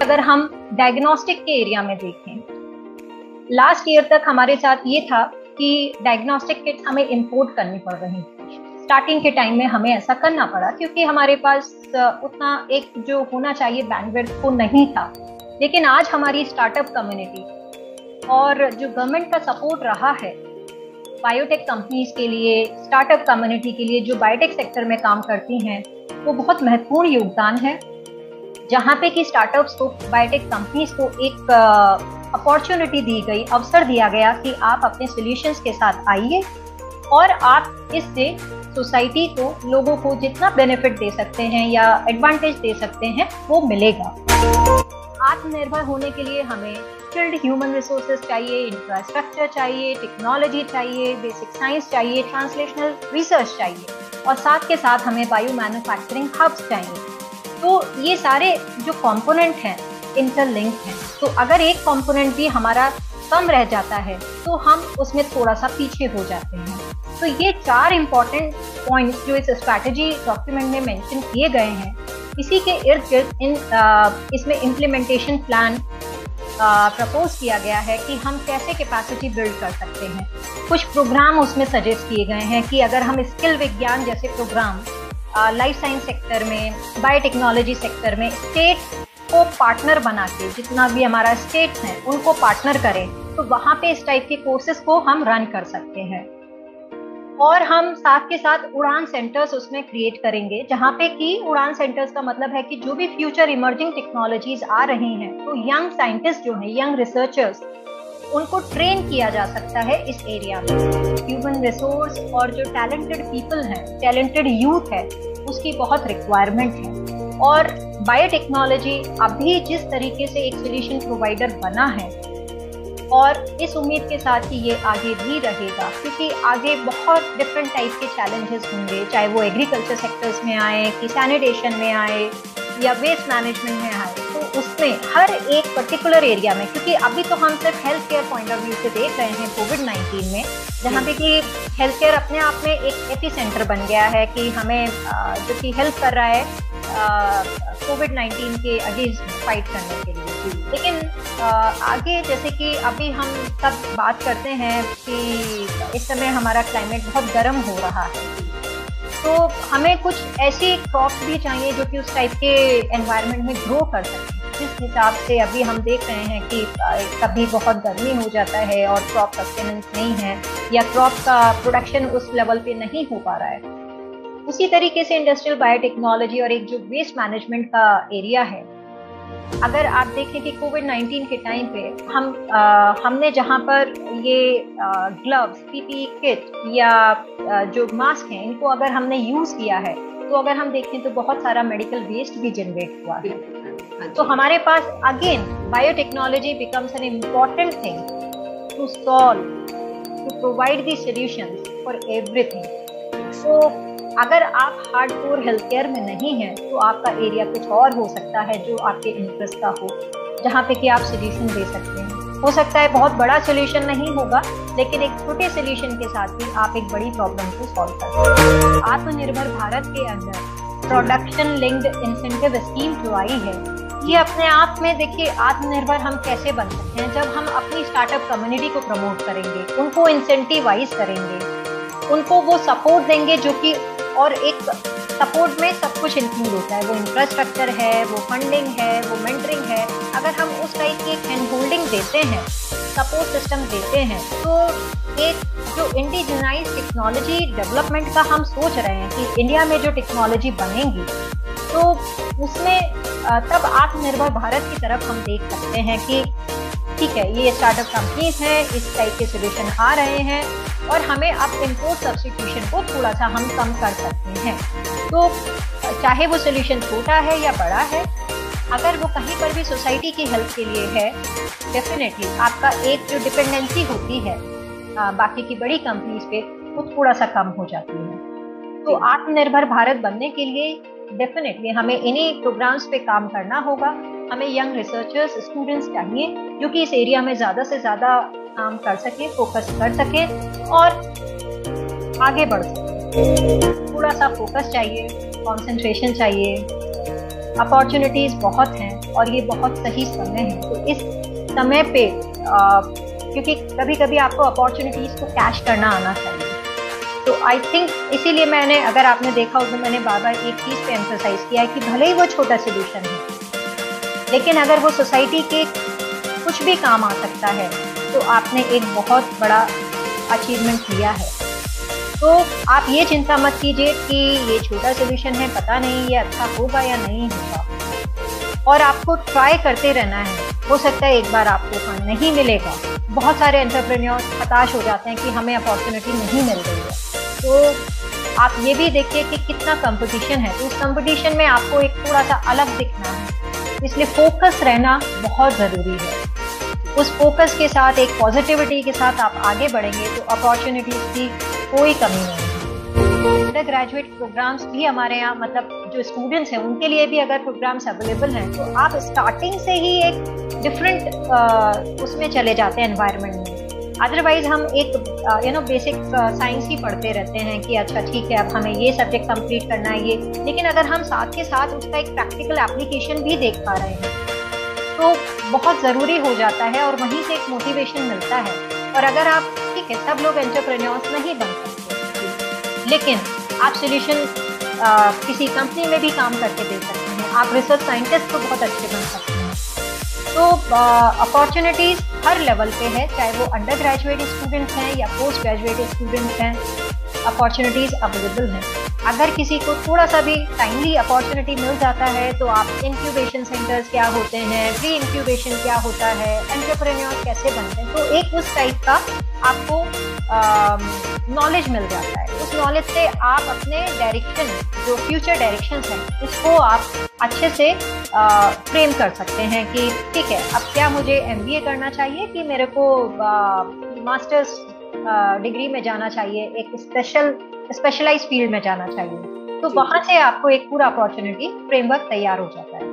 अगर हम डायग्नोस्टिक के एरिया में देखें, लास्ट ईयर तक हमारे साथ ये था कि डायग्नोस्टिक किट हमें इंपोर्ट करनी पड़ रही थी। स्टार्टिंग के टाइम में हमें ऐसा करना पड़ा क्योंकि हमारे पास उतना एक जो होना चाहिए बैंडविड्थ वो नहीं था। लेकिन आज हमारी स्टार्टअप कम्युनिटी और जो गवर्नमेंट का सपोर्ट रहा है बायोटेक कंपनीज के लिए, स्टार्टअप कम्युनिटी के लिए जो बायोटेक सेक्टर में काम करती हैं, वो बहुत महत्वपूर्ण योगदान है। जहाँ पे कि स्टार्टअप्स को, बायोटेक कंपनीज को एक अपॉर्चुनिटी दी गई, अवसर दिया गया कि आप अपने सॉल्यूशंस के साथ आइए और आप इससे सोसाइटी को, लोगों को जितना बेनिफिट दे सकते हैं या एडवांटेज दे सकते हैं वो मिलेगा। आत्मनिर्भर होने के लिए हमें स्किल्ड ह्यूमन रिसोर्सेज चाहिए, इंफ्रास्ट्रक्चर चाहिए, टेक्नोलॉजी चाहिए, बेसिक साइंस चाहिए, ट्रांसलेशनल रिसर्च चाहिए और साथ के साथ हमें बायो मैन्युफैक्चरिंग हब्स चाहिए। तो ये सारे जो कंपोनेंट हैं इंटरलिंक हैं। तो अगर एक कंपोनेंट भी हमारा कम रह जाता है तो हम उसमें थोड़ा सा पीछे हो जाते हैं। तो ये 4 इम्पॉर्टेंट पॉइंट्स जो इस स्ट्रैटेजी डॉक्यूमेंट में मेंशन किए गए हैं, इसी के इर्द गिर्द इसमें इम्प्लीमेंटेशन प्लान प्रपोज किया गया है कि हम कैसे कैपेसिटी बिल्ड कर सकते हैं। कुछ प्रोग्राम उसमें सजेस्ट किए गए हैं कि अगर हम स्किल विज्ञान जैसे प्रोग्राम लाइफ साइंस सेक्टर में, बायोटेक्नोलॉजी सेक्टर में स्टेट को पार्टनर बना के, जितना भी हमारा स्टेट्स हैं उनको पार्टनर करें, तो वहाँ पे इस टाइप के कोर्सेज को हम रन कर सकते हैं। और हम साथ के साथ उड़ान सेंटर्स उसमें क्रिएट करेंगे, जहाँ पे कि उड़ान सेंटर्स का मतलब है कि जो भी फ्यूचर इमर्जिंग टेक्नोलॉजीज आ रही हैं, तो यंग साइंटिस्ट जो हैं, यंग रिसर्चर्स, उनको ट्रेन किया जा सकता है इस एरिया में। ह्यूमन रिसोर्स और जो टैलेंटेड पीपल हैं, टैलेंटेड यूथ है, उसकी बहुत रिक्वायरमेंट है। और बायोटेक्नोलॉजी अभी जिस तरीके से एक सोल्यूशन प्रोवाइडर बना है, और इस उम्मीद के साथ कि ये आगे भी रहेगा, क्योंकि आगे बहुत डिफरेंट टाइप के चैलेंजेस होंगे, चाहे वो एग्रीकल्चर सेक्टर्स में आए, कि सैनिटेशन में आए या वेस्ट मैनेजमेंट में आए, तो उसमें हर एक पर्टिकुलर एरिया में, क्योंकि अभी तो हम सिर्फ health care point of view से देख रहे हैं कोविड-19 में, जहाँ पे कि हेल्थ केयर अपने आप में एक एपी सेंटर बन गया है कि हमें जो कि हेल्प कर रहा है कोविड-19 के अगेंस्ट फाइट करने के लिए। लेकिन आगे जैसे कि अभी हम सब बात करते हैं कि इस समय हमारा क्लाइमेट बहुत गर्म हो रहा है, तो हमें कुछ ऐसी क्रॉप्स भी चाहिए जो कि उस टाइप के एनवायरनमेंट में ग्रो कर सकें। जिस हिसाब से अभी हम देख रहे हैं कि कभी बहुत गर्मी हो जाता है और क्रॉप सस्टेनेंस नहीं है, या क्रॉप का प्रोडक्शन उस लेवल पे नहीं हो पा रहा है। उसी तरीके से इंडस्ट्रियल बायोटेक्नोलॉजी और एक जो वेस्ट मैनेजमेंट का एरिया है, अगर आप देखें कि कोविड-19 के टाइम पे हमने जहाँ पर ये ग्लव्स, पीपीई किट या जो मास्क हैं, इनको अगर हमने यूज़ किया है, तो अगर हम देखें तो बहुत सारा मेडिकल वेस्ट भी जनरेट हुआ है। तो हमारे पास again biotechnology becomes an important thing to solve, to provide the solutions for everything. तो अगर आप हार्डकोर हेल्थ केयर में नहीं हैं, तो आपका एरिया कुछ और हो सकता है जो आपके इंटरेस्ट का हो, जहाँ पे कि आप सोल्यूशन दे सकते हैं। हो सकता है बहुत बड़ा सोल्यूशन नहीं होगा, लेकिन एक छोटे सोल्यूशन के साथ भी आप एक बड़ी प्रॉब्लम को सॉल्व कर सकते हैं। आत्मनिर्भर भारत के अंदर प्रोडक्शन लिंक्ड इंसेंटिव स्कीम जो आई है, ये अपने आप में देखिए आत्मनिर्भर हम कैसे बन सकते हैं, जब हम अपनी स्टार्टअप कम्युनिटी को प्रमोट करेंगे, उनको इंसेंटिवाइज करेंगे, उनको वो सपोर्ट देंगे जो कि, और एक सपोर्ट में सब कुछ इंक्लूड होता है, वो इंफ्रास्ट्रक्चर है, वो फंडिंग है, वो मेंटरिंग है। अगर हम उस टाइप की एक हैंड होल्डिंग देते हैं, सपोर्ट सिस्टम देते हैं, तो एक जो इंडिजिनाइज टेक्नोलॉजी डेवलपमेंट का हम सोच रहे हैं कि इंडिया में जो टेक्नोलॉजी बनेगी, तो उसमें तब आत्मनिर्भर भारत की तरफ हम देख सकते हैं कि ठीक है, ये स्टार्टअप कंपनीज हैं, इस टाइप के सोल्यूशन आ रहे हैं और हमें अब इम्पोर्ट सब्स्टिट्यूशन को थोड़ा सा हम कम कर सकते हैं। तो चाहे वो सोल्यूशन छोटा है या बड़ा है, अगर वो कहीं पर भी सोसाइटी की हेल्प के लिए है, डेफिनेटली आपका एक जो डिपेंडेंसी होती है बाकी की बड़ी कंपनीज पे, वो थोड़ा सा कम हो जाती है। तो आत्मनिर्भर भारत बनने के लिए डेफिनेटली हमें इन्हीं प्रोग्राम्स पे काम करना होगा। हमें यंग रिसर्चर्स, स्टूडेंट्स चाहिए जो कि इस एरिया में ज़्यादा से ज़्यादा काम कर सके, फोकस कर सके और आगे बढ़ सके। थोड़ा थोड़ा सा फोकस चाहिए, कंसंट्रेशन चाहिए। अपॉर्चुनिटीज़ बहुत हैं और ये बहुत सही समय है। तो इस समय पे क्योंकि कभी कभी आपको अपॉर्चुनिटीज़ को कैश करना आना चाहिए। तो आई थिंक इसीलिए मैंने, अगर आपने देखा हो तो मैंने बार बार एक चीज़ पे एम्फसाइज किया है कि भले ही वो छोटा सोल्यूशन है, लेकिन अगर वो सोसाइटी के कुछ भी काम आ सकता है तो आपने एक बहुत बड़ा अचीवमेंट किया है। तो आप ये चिंता मत कीजिए कि ये छोटा सोल्यूशन है, पता नहीं ये अच्छा होगा या नहीं होगा, और आपको ट्राई करते रहना है। हो सकता है एक बार आपको फंड नहीं मिलेगा। बहुत सारे एंटरप्रेन्योर्स हताश हो जाते हैं कि हमें अपॉर्चुनिटी नहीं मिल रही है। तो आप ये भी देखिए कि कितना कंपटीशन है, तो उस कंपटीशन में आपको एक थोड़ा सा अलग दिखना है, इसलिए फोकस रहना बहुत ज़रूरी है। उस फोकस के साथ, एक पॉजिटिविटी के साथ आप आगे बढ़ेंगे तो अपॉर्चुनिटीज़ की कोई कमी नहीं है। अंडर ग्रेजुएट प्रोग्राम्स भी हमारे यहाँ, मतलब जो स्टूडेंट्स हैं उनके लिए भी अगर प्रोग्राम्स अवेलेबल हैं तो आप स्टार्टिंग से ही एक डिफरेंट उसमें चले जाते हैं एनवायरनमेंट में। अदरवाइज हम एक बेसिक साइंस ही पढ़ते रहते हैं कि अच्छा ठीक है अब हमें ये सब्जेक्ट कंप्लीट करना है ये, लेकिन अगर हम साथ के साथ उसका एक प्रैक्टिकल एप्लीकेशन भी देख पा रहे हैं तो बहुत ज़रूरी हो जाता है और वहीं से एक मोटिवेशन मिलता है। और अगर आप, ठीक है सब लोग एंटरप्रेन्योर्स नहीं बन सकते, लेकिन आप सोल्यूशन किसी कंपनी में भी काम करके दे सकते हैं, आप रिसर्च साइंटिस्ट तो बहुत अच्छे बन सकते हैं। तो अपॉर्चुनिटीज़ हर लेवल पे है, चाहे वो अंडर ग्रेजुएट स्टूडेंट्स हैं या पोस्ट ग्रेजुएट स्टूडेंट्स हैं, अपॉर्चुनिटीज़ अवेलेबल हैं। अगर किसी को थोड़ा सा भी टाइमली अपॉर्चुनिटी मिल जाता है तो आप इंक्यूबेशन सेंटर्स क्या होते हैं, प्री इंक्यूबेशन क्या होता है, एंटरप्रेन्योर कैसे बनते हैं, तो एक उस टाइप का आपको नॉलेज मिल जाता है। उस नॉलेज से आप अपने डायरेक्शन, जो फ्यूचर डायरेक्शंस हैं, उसको आप अच्छे से फ्रेम कर सकते हैं कि ठीक है अब क्या मुझे एमबीए करना चाहिए कि मेरे को मास्टर्स डिग्री में जाना चाहिए, एक स्पेशलाइज फील्ड में जाना चाहिए। तो वहाँ से आपको एक पूरा अपॉर्चुनिटी फ्रेमवर्क तैयार हो जाता है।